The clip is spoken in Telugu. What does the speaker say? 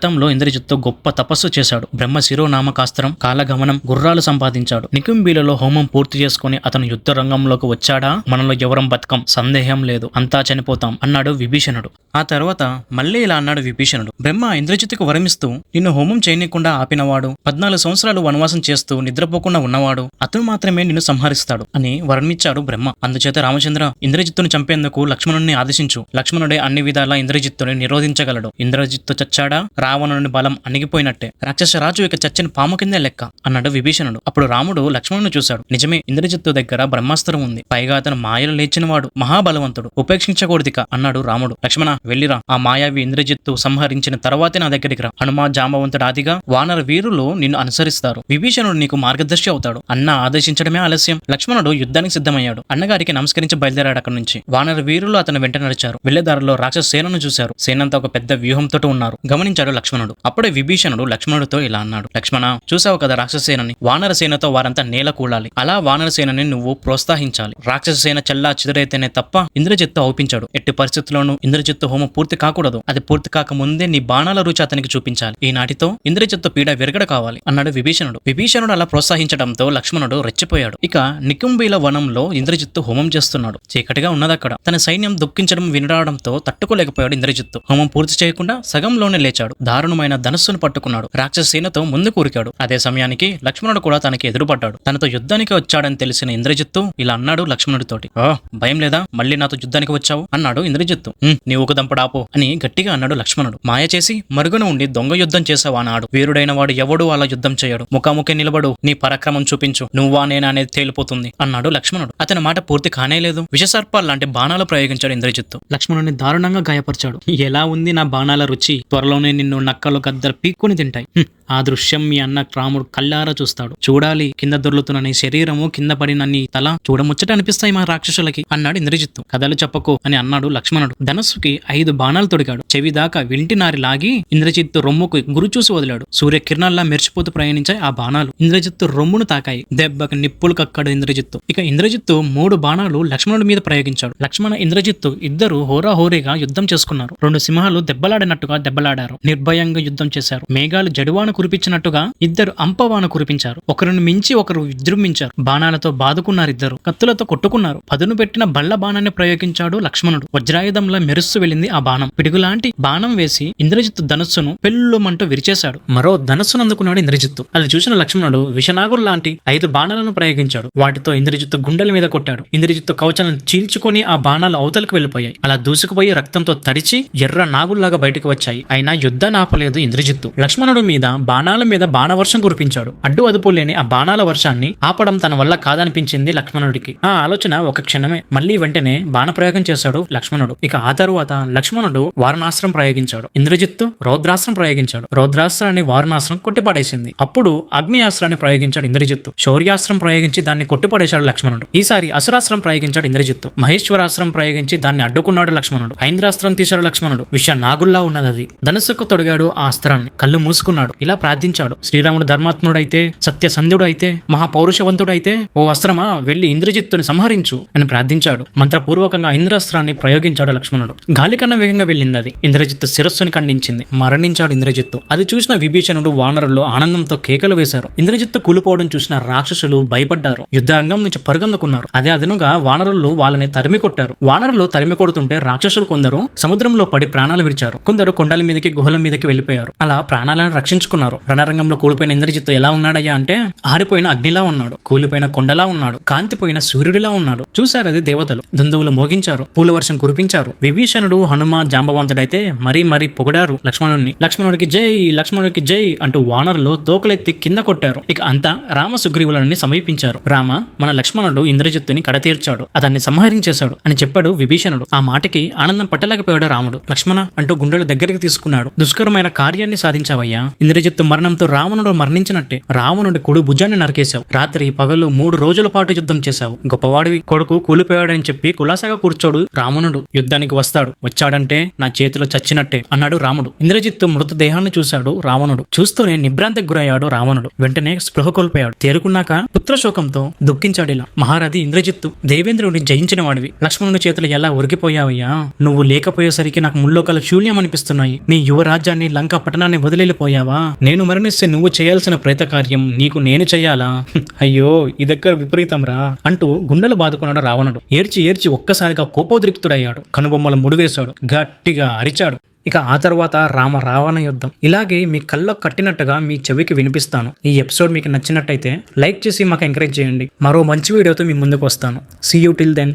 గతంలో ఇంద్రజిత్తు గొప్ప తపస్సు చేశాడు. బ్రహ్మ శిరోనామకాస్త్రం, కాలగమనం, గుర్రాలు సంపాదించాడు. నికుంబీలలో హోమం పూర్తి చేసుకుని అతను యుద్ధ రంగంలోకి వచ్చాడా మనలో ఎవరం బతకం, సందేహం లేదు, అంతా చనిపోతాం అన్నాడు విభీషణుడు. ఆ తర్వాత మళ్ళీ ఇలా అన్నాడు విభీషణుడు, బ్రహ్మ ఇంద్రజిత్తుకు వరమిస్తూ నిన్ను హోమం చేయనీయకుండా ఆపినవాడు, 14 సంవత్సరాలు వనవాసం చేస్తూ నిద్రపోకుండా ఉన్నవాడు, అతను మాత్రమే నిన్ను సంహరిస్తాడు అని వరమిచ్చాడు బ్రహ్మ. అందుచేత రామచంద్ర, ఇంద్రజిత్తును చంపేందుకు లక్ష్మణుడిని ఆదేశించు. లక్ష్మణుడే అన్ని విధాలా ఇంద్రజిత్తుని నిరోధించగలడు. ఇంద్రజిత్తు చచ్చాడా రావణుని బలం అణిగిపోయినట్టే. రాక్షస రాజు ఇక చచ్చిన పాము కిందే లెక్క అన్నాడు విభీషణుడు. అప్పుడు రాముడు లక్ష్మణుని చూశాడు. నిజమే, ఇంద్రజిత్తు దగ్గర బ్రహ్మాస్త్రం ఉంది. పైగా అతను మాయలు లేచినవాడు, మహాబలవంతుడు, ఉపేక్షించకూడదిక అన్నాడు రాముడు. లక్ష్మణ వెళ్ళిరా, ఆ మాయావి ఇంద్రజిత్తు సంహరించిన తర్వాతే నా దగ్గరికి రా. హనుమా జాంబవంతుడు ఆదిగా వానర వీరులు నిన్ను అనుసరిస్తారు. విభీషణుడు నీకు మార్గదర్శి అవుతాడు. అన్న ఆదేశించడమే ఆలస్యం. లక్ష్మణుడు యుద్ధానికి సిద్ధమయ్యాడు. అన్నగారికి నమస్కరించి బయలుదేరాడు. అక్కడి నుంచి వానర వీరులు అతను వెంట నడిచారు. వెళ్లేదారిలో రాక్షస సేనను చూశారు. సేనంతా ఒక పెద్ద వ్యూహంతో ఉన్నారు. గమనించాడు లక్ష్మణుడు. అప్పుడే విభీషణుడు లక్ష్మణుడితో ఇలా అన్నాడు, లక్ష్మణ, చూసావు కదా రాక్షస సేనని? వానర సేనతో వారంతా నేల కూలాలి. అలా వానర సేనని నువ్వు ప్రోత్సహించాలి. రాక్షస సేన చల్లా చిదరైతేనే తప్ప ఇంద్రజిత్తు అవుపించాడు. ఎట్టి పరిస్థితుల్లోనూ ఇంద్రజిత్తు హోమం పూర్తి కాకూడదు. అది పూర్తి కాకముందే నీ బాణాల రుచి అతనికి చూపించాలి. ఈనాటితో ఇంద్రజిత్తు పీడ విరగడ కావాలి అన్నాడు విభీషణుడు. విభీషణుడు అలా ప్రోత్సహించడంతో లక్ష్మణుడు రెచ్చిపోయాడు. ఇక నికుంబీల వనంలో ఇంద్రజిత్తు హోమం చేస్తున్నాడు. చీకటిగా ఉన్నదక్కడ. తన సైన్యం దుఃఖించడం వినడంతో తట్టుకోలేకపోయాడు ఇంద్రజిత్తు. హోమం పూర్తి చేయకుండా సగంలోనే లేచాడు. దారుణమైన ధనస్సును పట్టుకున్నాడు. రాక్షస సేనతో ముందుకు ఉరికాడు. అదే సమయానికి లక్ష్మణుడు కూడా తనకి ఎదురుపడ్డాడు. తనతో యుద్ధానికి వచ్చాడని తెలిసిన ఇంద్రజిత్తు ఇలా అన్నాడు లక్ష్మణుడితోటి, భయం లేదా? మళ్ళీ నాతో యుద్ధానికి వచ్చావు అన్నాడు ఇంద్రజిత్తు. నీ ఊకదంపడాపో అని గట్టిగా అన్నాడు లక్ష్మణుడు. మాయ చేసి మరుగున ఉండి దొంగ యుద్ధం చేసావా అన్నాడు. వీరుడైన వాడు ఎవడు అలా యుద్ధం చేయడు. ముఖాముఖి నిలబడు, నీ పరాక్రమం చూపించు, నువ్వా నేనా అనేది తేలిపోతుంది అన్నాడు లక్ష్మణుడు. అతని మాట పూర్తి కానేలేదు. విషసర్పాల్ లాంటి బాణాలు ప్రయోగించాడు ఇంద్రజిత్తు. లక్ష్మణుడిని దారుణంగా గాయపరిచాడు. ఎలా ఉంది నా బాణాల రుచి? త్వరలోనే నిన్ను నక్కలు గద్దరు పీక్కుని తింటాయి. ఆ దృశ్యం మీ అన్న రాముడు కళ్ళారా చూస్తాడు. చూడాలి, కింద దొర్లుతున్న నీ శరీరము, కింద పడిన నీ తల చూడముచ్చట అనిపిస్తాయి మా రాక్షసులకి అన్నాడు ఇంద్రజిత్తు. కథలు చెప్పకు అని అన్నాడు లక్ష్మణుడు. ధనస్సుకి 5 బాణాలు తొడిగాడు. చెవి దాకా వింటి నారి లాగి ఇంద్రజిత్తు రొమ్ముకు గురి చూసి వదిలాడు. సూర్యకిరణాల్లా మెరిచిపోతూ ప్రయాణించాయి ఆ బాణాలు. ఇంద్రజిత్తు రొమ్మును తాకాయి. దెబ్బకి నిప్పులు కక్కాడు ఇంద్రజిత్తు. ఇక ఇంద్రజిత్తు 3 బాణాలు లక్ష్మణుడి మీద ప్రయోగించాడు. లక్ష్మణ ఇంద్రజిత్తు ఇద్దరు హోరాహోరీగా యుద్ధం చేసుకున్నారు. 2 సింహాలు దెబ్బలాడినట్టుగా దెబ్బలాడారు. నిర్భయంగా యుద్ధం చేశారు. మేఘాలు జడివాన కురిపించినట్టుగా ఇద్దరు అంపవాన కురిపించారు. ఒకరిని మించి ఒకరు విజృంభించారు. బాణాలతో బాదుకున్నారు. ఇద్దరు కత్తులతో కొట్టుకున్నారు. పదును పెట్టిన బళ్ళ బాణాన్ని ప్రయోగించాడు లక్ష్మణుడు. వజ్రాయుధంలా మెరుస్తూ వెళ్ళింది ఆ బాణం. పిడుగులాంటి బాణం వేసి ఇంద్రజిత్తు ధనస్సును పెళ్ళుమంటూ విరిచేశాడు. మరో ధనస్సును అందుకున్నాడు ఇంద్రజిత్తు. అది చూసిన లక్ష్మణుడు విషనాగురు లాంటి 5 బాణాలను ప్రయోగించాడు. వాటితో ఇంద్రజిత్తు గుండెల మీద కొట్టాడు. ఇంద్రజిత్తు కవచాలను చీల్చుకొని ఆ బాణాలు అవతలకు వెళ్లిపోయాయి. అలా దూసుకుపోయి రక్తంతో తడిచి ఎర్ర నాగుల్లాగా బయటకు వచ్చాయి. అయినా యుద్ధాన్ని ఆపలేదు ఇంద్రజిత్తు. లక్ష్మణుడు మీద బాణాల మీద బాణవర్షం కురిపించాడు. అడ్డు అదుపు లేని ఆ బాణాల వర్షాన్ని ఆపడం తన వల్ల కాదనిపించింది లక్ష్మణుడికి. ఆ ఆలోచన ఒక క్షణమే. మళ్లీ వెంటనే బాణప్రయోగం చేశాడు లక్ష్మణుడు. ఇక ఆ తరువాత లక్ష్మణుడు వారణాస్త్రం ప్రయోగించాడు. ఇంద్రజిత్తు రౌద్రాస్త్రం ప్రయోగించాడు. రౌద్రాస్త్రాన్ని వారణాస్త్రం కొట్టిపడేసింది. అప్పుడు అగ్నియాస్త్రాన్ని ప్రయోగించాడు ఇంద్రజిత్తు. శౌర్యాస్త్రం ప్రయోగించి దాన్ని కొట్టిపడేశాడు లక్ష్మణుడు. ఈసారి అసురాస్త్రం ప్రయోగించాడు ఇంద్రజిత్తు. మహేశ్వరాస్త్రం ప్రయోగించి దాన్ని అడ్డుకున్నాడు లక్ష్మణుడు. ఐంద్రాస్త్రం తీశాడు లక్ష్మణుడు. విష నాగుల్లా ఉన్నది అది. ధనస్సుకు తొడిగాడు ఆ అస్త్రాన్ని. కళ్ళు మూసుకున్నాడు. ఇలా ప్రార్థించాడు, శ్రీరాముడు ధర్మాత్ముడైతే, సత్యసంధుడైతే, మహాపౌరుషవంతుడైతే, ఓ అస్త్రమా వెళ్లి ఇంద్రజిత్తుని సంహరించు అని ప్రార్థించాడు. మంత్రపూర్వకంగా ఇంద్రాస్త్రాన్ని ప్రయోగించాడు లక్ష్మణుడు. గాలి కన్నా వేగంగా వెళ్ళింది అది. ఇంద్రజిత్తు శిరస్సుని ఖండించింది. మరణించాడు ఇంద్రజిత్తు. అది చూసిన విభీషణుడు, వానరులు ఆనందంతో కేకలు వేశారు. ఇంద్రజిత్తు కూలిపోవడం చూసిన రాక్షసులు భయపడ్డారు. యుద్ధాంగం నుంచి పరుగందుకున్నారు. అదే అదనుగా వానరులు వాళ్ళని తరిమి కొట్టారు. వానరులు తరిమి కొడుతుంటే రాక్షసులు కొందరు సముద్రంలో పడి ప్రాణాలు విడిచారు. కొందరు కొండల మీదకి, గుహల మీదకి వెళ్లిపోయారు. అలా ప్రాణాలను రక్షించుకున్నారు. రణరంగంలో కూలిపోయిన ఇంద్రజిత్తు ఎలా ఉన్నాడయ్యా అంటే ఆరిపోయిన అగ్నిలా ఉన్నాడు, కూలిపోయిన కొండలా ఉన్నాడు, కాంతిపోయిన సూర్యుడిలా ఉన్నాడు. చూశారది దేవతలు. దుందువులు మోగించారు, పూల వర్షం కురిపించారు. విభీషణుడు, హనుమ జాంబవంతుడైతే మరీ పొగిడారు లక్ష్మణుడిని. లక్ష్మణుడికి జై, లక్ష్మణుడికి జై అంటూ వానరులు తోకలెత్తి కింద కొట్టారు. ఇక అంతా రామ సుగ్రీవులని సమీపించారు. రామ, మన లక్ష్మణుడు ఇంద్రజిత్తుని కడతీర్చాడు, అతన్ని సంహరించేశాడు అని చెప్పాడు విభీషణుడు. ఆ మాటకి ఆనందం పట్టలేకపోయాడు రాముడు. లక్ష్మణ అంటూ గుండెల దగ్గరికి తీసుకున్నాడు. దుష్కరమైన కార్యాన్ని సాధించావయ్యా. ఇంద్రజిత్తు ఇంద్రజిత్తు మరణంతో రావణుడు మరణించినట్టే. రావణుడి కుడి భుజాన్ని నరికేశావు. రాత్రి పగలు 3 రోజుల పాటు యుద్ధం చేశావు. గొప్పవాడివి, కొడుకు కూలిపోయాడని చెప్పి కులాసాగా కూర్చోడు రావణుడు. యుద్ధానికి వస్తాడు. వచ్చాడంటే నా చేతిలో చచ్చినట్టే అన్నాడు రాముడు. ఇంద్రజిత్తు మృతదేహాన్ని చూశాడు రావణుడు. చూస్తూనే నిభ్రాంతికి గురయ్యాడు రావణుడు. వెంటనే స్పృహ కోల్పోయాడు. తేరుకున్నాక పుత్రశోకంతో దుఃఖించాడిలా. మహారథి ఇంద్రజిత్తు, దేవేంద్రుడిని జయించిన వాడివి. లక్ష్మణుడి చేతులు ఎలా ఒరిగిపోయావయ్యా? నువ్వు లేకపోయేసరికి నాకు ముల్లోకాల శూన్యం అనిపిస్తున్నాయి. నీ యువరాజ్యాన్ని లంక పట్టణాన్ని వదిలిపోయావా? నేను మరణిస్తే నువ్వు చేయాల్సిన ప్రేత కార్యం నీకు నేను చెయ్యాలా? అయ్యో ఈ దగ్గర విపరీతం రా అంటూ గుండెలు బాదుకున్నాడు రావణుడు. ఏడ్చి ఏడ్చి ఒక్కసారిగా కోపోద్రిక్తుడయ్యాడు. కనుబొమ్మలు ముడివేశాడు. గట్టిగా అరిచాడు. ఇక ఆ తర్వాత రావణ యుద్ధం ఇలాగే మీ కళ్ళకు కట్టినట్టుగా మీ చెవికి వినిపిస్తాను. ఈ ఎపిసోడ్ మీకు నచ్చినట్టయితే లైక్ చేసి మాకు ఎంకరేజ్ చేయండి. మరో మంచి వీడియోతో మీ ముందుకు వస్తాను. See you till then.